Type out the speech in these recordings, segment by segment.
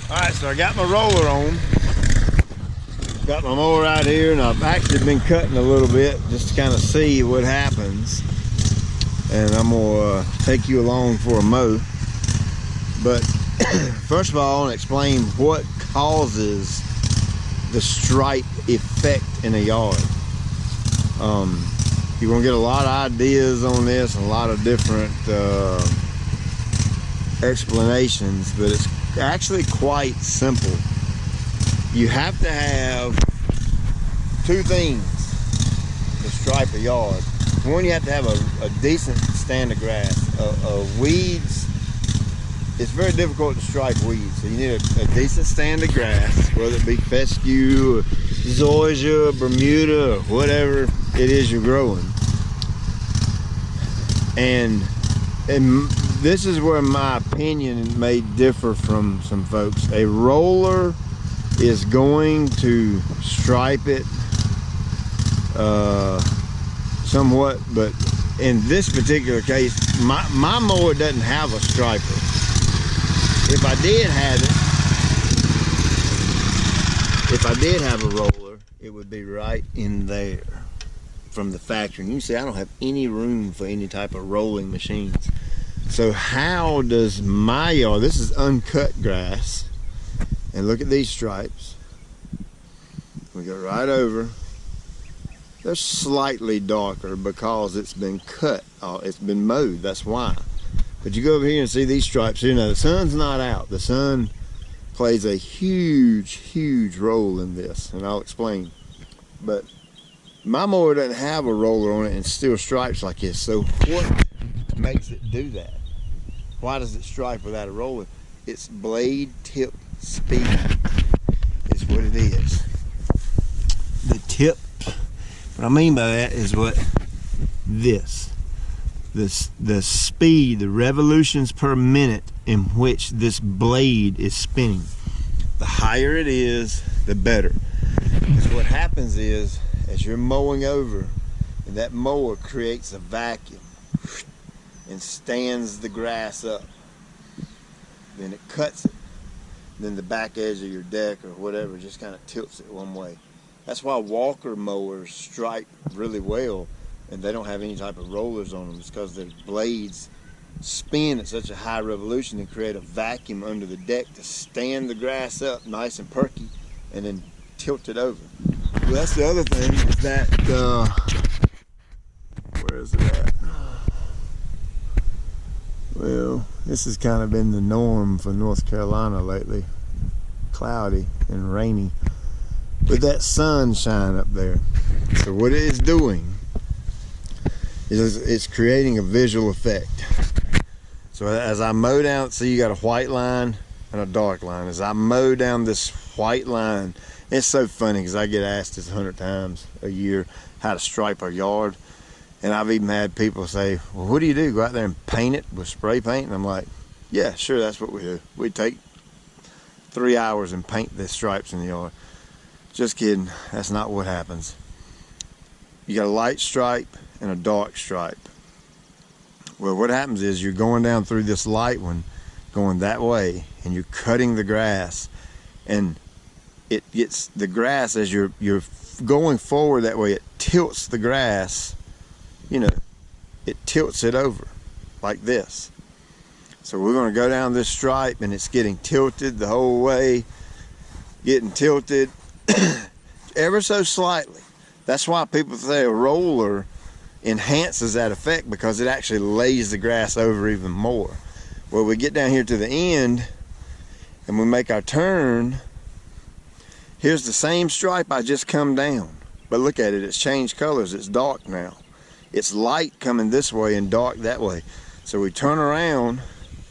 Alright, so I got my roller on. Got my mower right here, and I've actually been cutting a little bit just to kind of see what happens. And I'm gonna take you along for a mow. But first of all, I want to explain what causes the stripe effect in a yard. You're gonna get a lot of ideas on this and a lot of different explanations, but it's actually quite simple. You have to have two things to stripe a yard. One, you have to have a decent stand of grass. Weeds, it's very difficult to stripe weeds, so you need a decent stand of grass, whether it be fescue, or zoysia, Bermuda, or whatever it is you're growing. And this is where my opinion may differ from some folks. A roller is going to stripe it somewhat, but in this particular case, my mower doesn't have a striper. If I did have a roller, it would be right in there from the factory. And you see, I don't have any room for any type of rolling machines. So how does my yard, this is uncut grass, and look at these stripes. We go right over. They're slightly darker because it's been cut, it's been mowed, that's why. But you go over here and see these stripes here. Now the sun's not out. The sun plays a huge role in this, and I'll explain. But my mower doesn't have a roller on it and still stripes like this. So what makes it do that? Why does it stripe without a roller? It's blade tip speed is what it is. The tip, what I mean by that is what the speed, the revolutions per minute in which this blade is spinning. The higher it is, the better. Because what happens is, as you're mowing over, and that mower creates a vacuum and stands the grass up, then it cuts it. Then the back edge of your deck or whatever just kind of tilts it one way. That's why walker mowers stripe really well, and they don't have any type of rollers on them. It's because their blades spin at such a high revolution and create a vacuum under the deck to stand the grass up nice and perky and then tilt it over. Well, that's the other thing, is that where is it at? Well, this has kind of been the norm for North Carolina lately. Cloudy and rainy, with that sunshine up there. So what it is doing is it's creating a visual effect. So as I mow down, see, you got a white line and a dark line. As I mow down this white line, it's so funny because I get asked this 100 times a year how to stripe our yard. And I've even had people say, well, what do you do? Go out there and paint it with spray paint? And I'm like, yeah, sure, that's what we do. We take 3 hours and paint the stripes in the yard. Just kidding, that's not what happens. You got a light stripe and a dark stripe. Well, what happens is you're going down through this light one, going that way, and you're cutting the grass, and it gets the grass, as you're going forward that way, it tilts the grass. You know, it tilts it over like this. So we're going to go down this stripe, and it's getting tilted the whole way, getting tilted ever so slightly. That's why people say a roller enhances that effect, because it actually lays the grass over even more. Well, we get down here to the end and we make our turn. Here's the same stripe I just come down, but look at it, it's changed colors. It's dark now. It's light coming this way and dark that way. So we turn around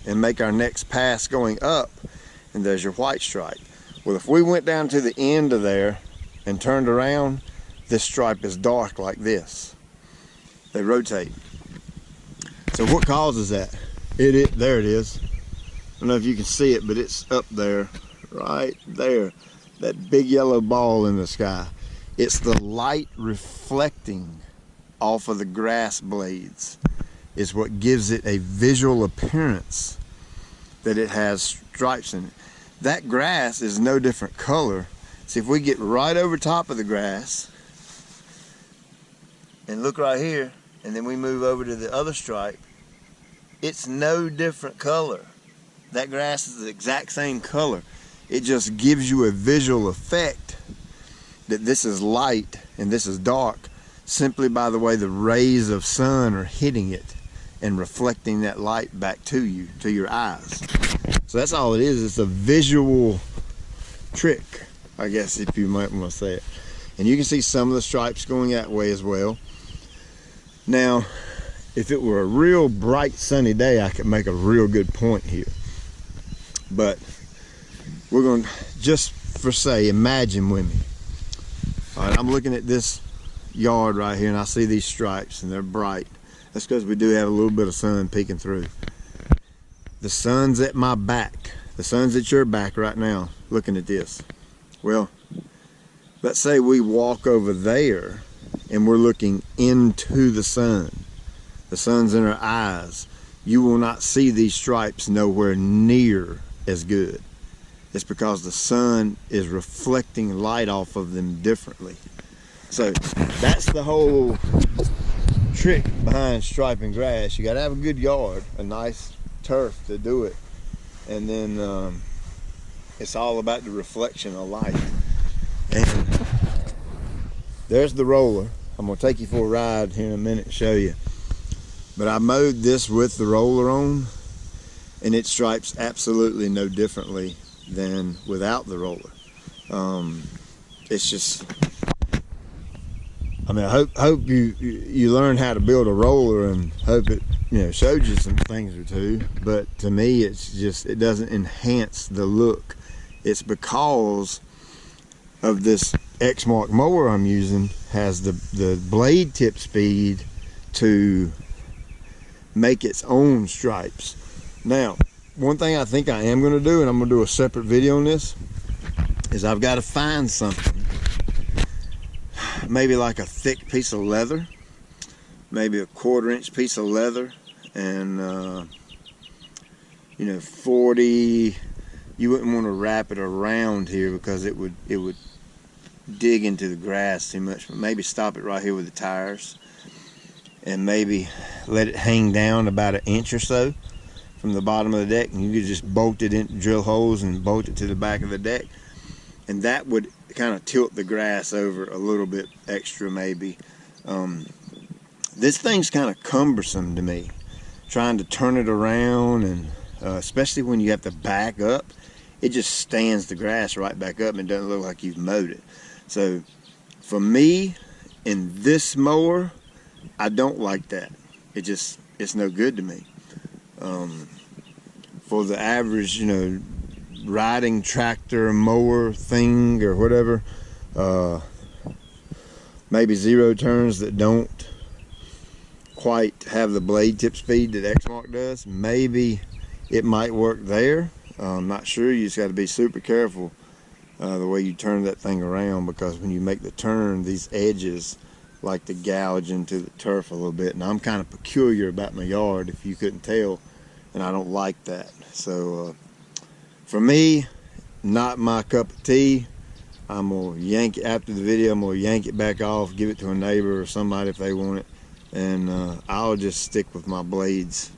and make our next pass going up, and there's your white stripe. Well, if we went down to the end of there and turned around, this stripe is dark like this. They rotate. So what causes that? There it is. I don't know if you can see it, but it's up there, right there. That big yellow ball in the sky. It's the light reflecting off of the grass blades is what gives it a visual appearance that it has stripes in it. that grass is no different color. See, if we get right over top of the grass and look right here, and then we move over to the other stripe, it's no different color. That grass is the exact same color. It just gives you a visual effect that this is light and this is dark simply by the way the rays of sun are hitting it and reflecting that light back to you, to your eyes. So that's all it is. It's a visual trick, I guess, if you might want to say it. And you can see some of the stripes going that way as well. Now, if it were a real bright sunny day, I could make a real good point here. But we're going to, just for say, imagine with me. All right, I'm looking at this yard right here and I see these stripes and they're bright. That's because we do have a little bit of sun peeking through. The sun's at my back. The sun's at your back right now looking at this. Well, let's say we walk over there and we're looking into the sun. The sun's in our eyes. You will not see these stripes nowhere near as good. It's because the sun is reflecting light off of them differently. So that's the whole trick behind striping grass. You got to have a good yard, a nice turf to do it, and then it's all about the reflection of light. And there's the roller. I'm gonna take you for a ride here in a minute and show you. But I mowed this with the roller on, and it stripes absolutely no differently than without the roller. It's just, I mean, I hope you learn how to build a roller, and hope it, you know, showed you some things or two. But to me, it's just, it doesn't enhance the look. It's because of this Exmark mower I'm using has the blade tip speed to make its own stripes. Now, one thing I think I am going to do, and I'm going to do a separate video on this, is I've got to find something, maybe like a thick piece of leather, maybe a 1/4 inch piece of leather, and you know, 40. You wouldn't want to wrap it around here because it would dig into the grass too much. But maybe stop it right here with the tires, and maybe let it hang down about 1 inch or so from the bottom of the deck, and you could just bolt it in, drill holes and bolt it to the back of the deck, and that would kind of tilt the grass over a little bit extra maybe. This thing's kind of cumbersome to me, trying to turn it around, and especially when you have to back up, it just stands the grass right back up and it doesn't look like you've mowed it. So for me, in this mower, I don't like that. It's no good to me. For the average, you know, riding tractor mower thing or whatever, maybe 0 turns that don't quite have the blade tip speed that Exmark does, maybe it might work there. I'm not sure. You just got to be super careful the way you turn that thing around, because when you make the turn, these edges like to gouge into the turf a little bit, and I'm kind of peculiar about my yard, if you couldn't tell, and I don't like that. So for me, not my cup of tea. I'm gonna yank it after the video. I'm gonna yank it back off, give it to a neighbor or somebody if they want it, and I'll just stick with my blades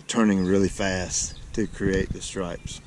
turning really fast to create the stripes.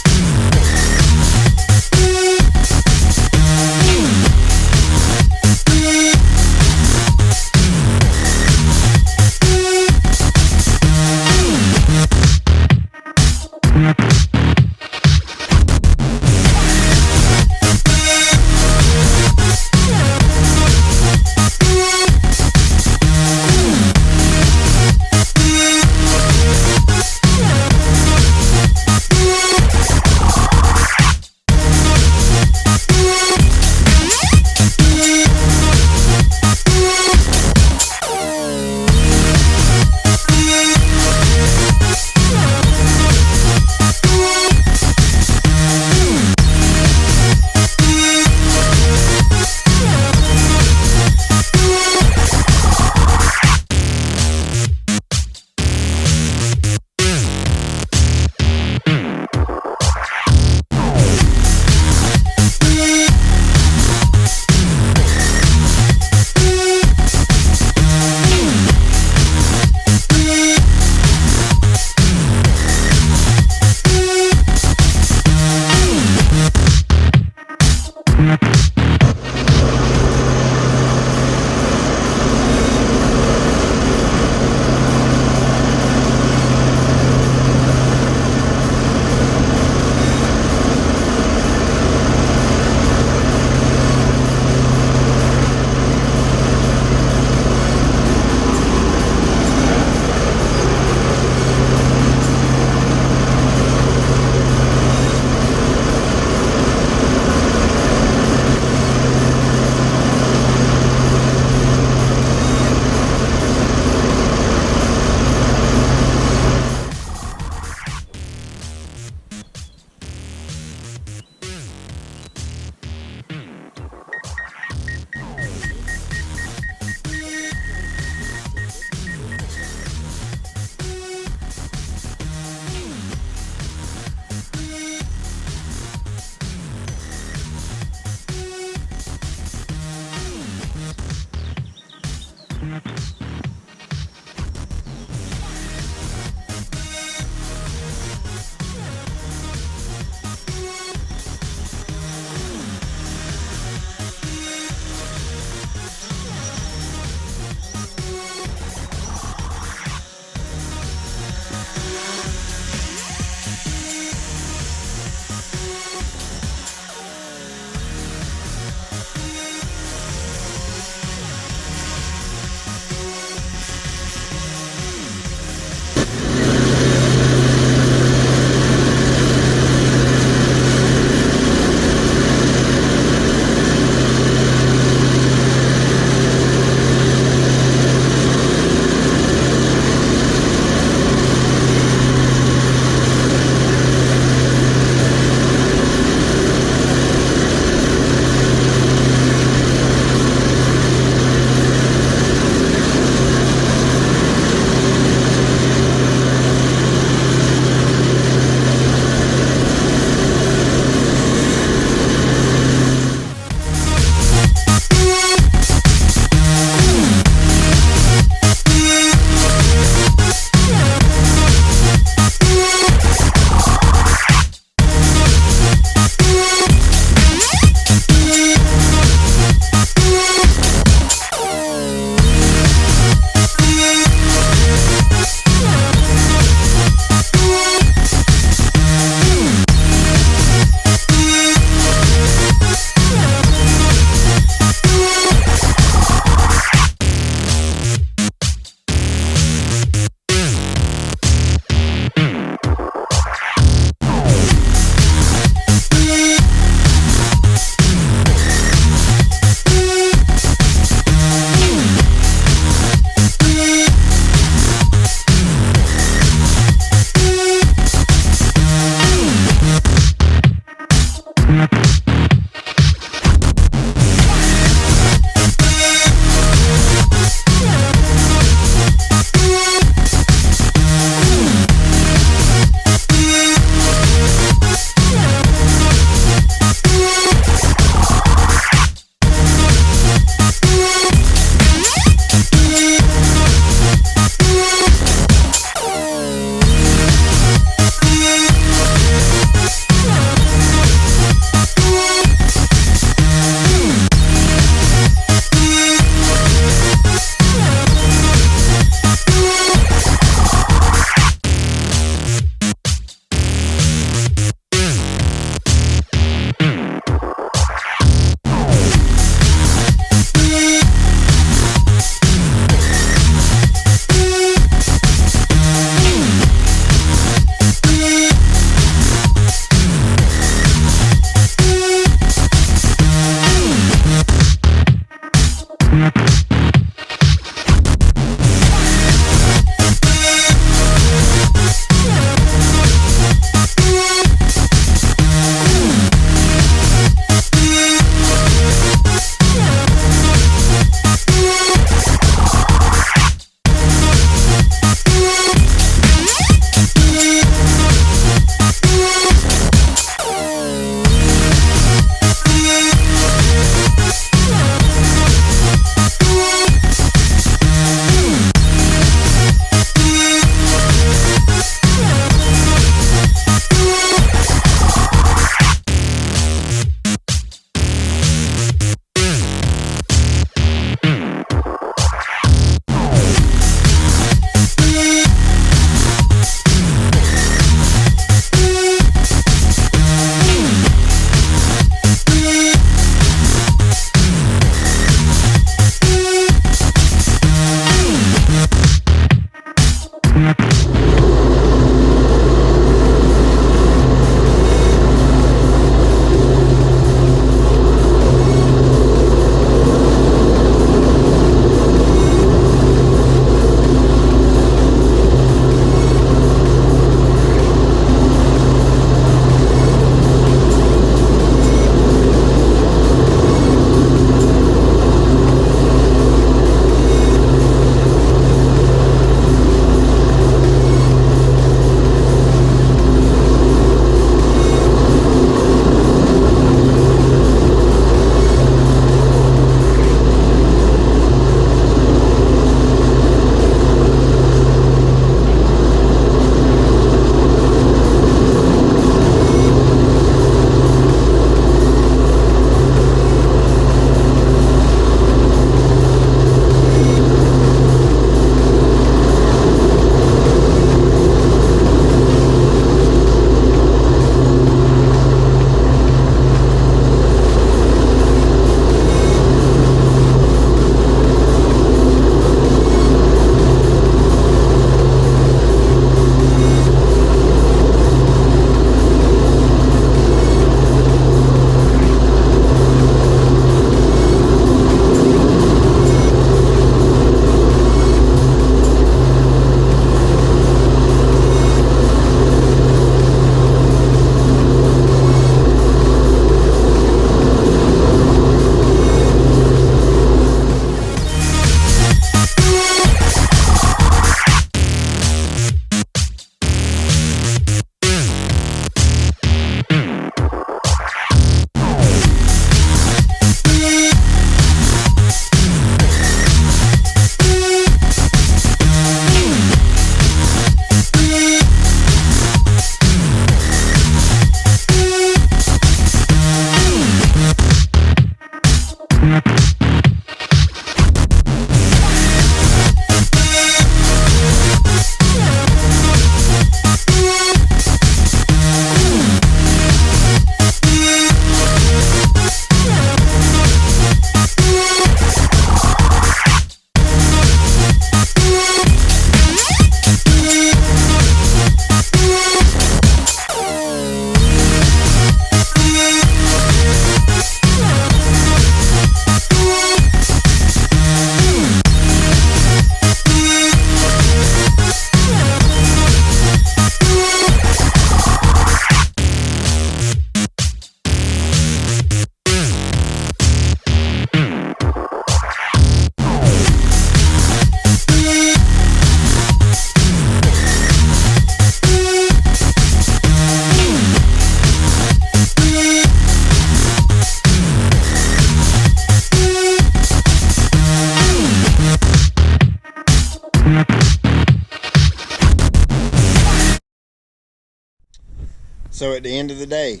So at the end of the day,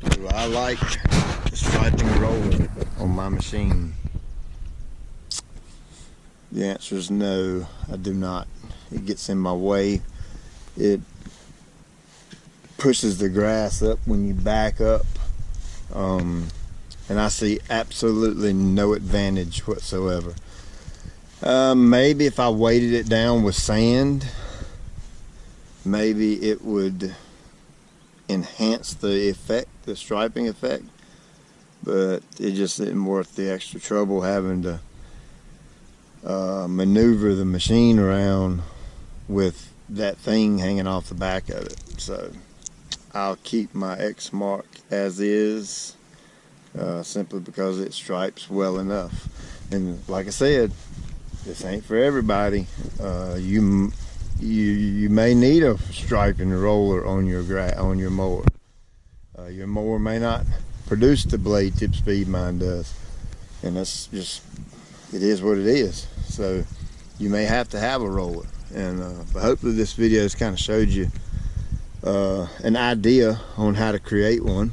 do I like the striping roller on my machine? The answer is no, I do not. It gets in my way. It pushes the grass up when you back up. And I see absolutely no advantage whatsoever. Maybe if I weighted it down with sand, maybe it would enhance the effect, the striping effect, but it just isn't worth the extra trouble having to maneuver the machine around with that thing hanging off the back of it. So I'll keep my Exmark as is, simply because it stripes well enough. And like I said, this ain't for everybody. You may need a striping roller on your mower. Your mower may not produce the blade tip speed mine does, and that's just, it is what it is. So you may have to have a roller, and but hopefully this video has kind of showed you an idea on how to create one.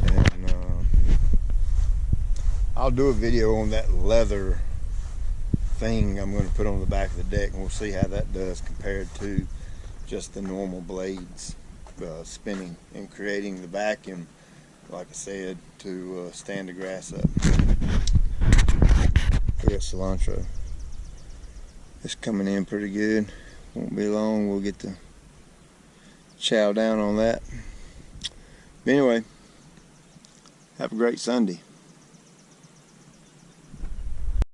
And I'll do a video on that leather thing I'm going to put on the back of the deck, and we'll see how that does compared to just the normal blades spinning and creating the vacuum, like I said, to stand the grass up. We got cilantro. It's coming in pretty good. Won't be long, we'll get to chow down on that. But anyway, have a great Sunday.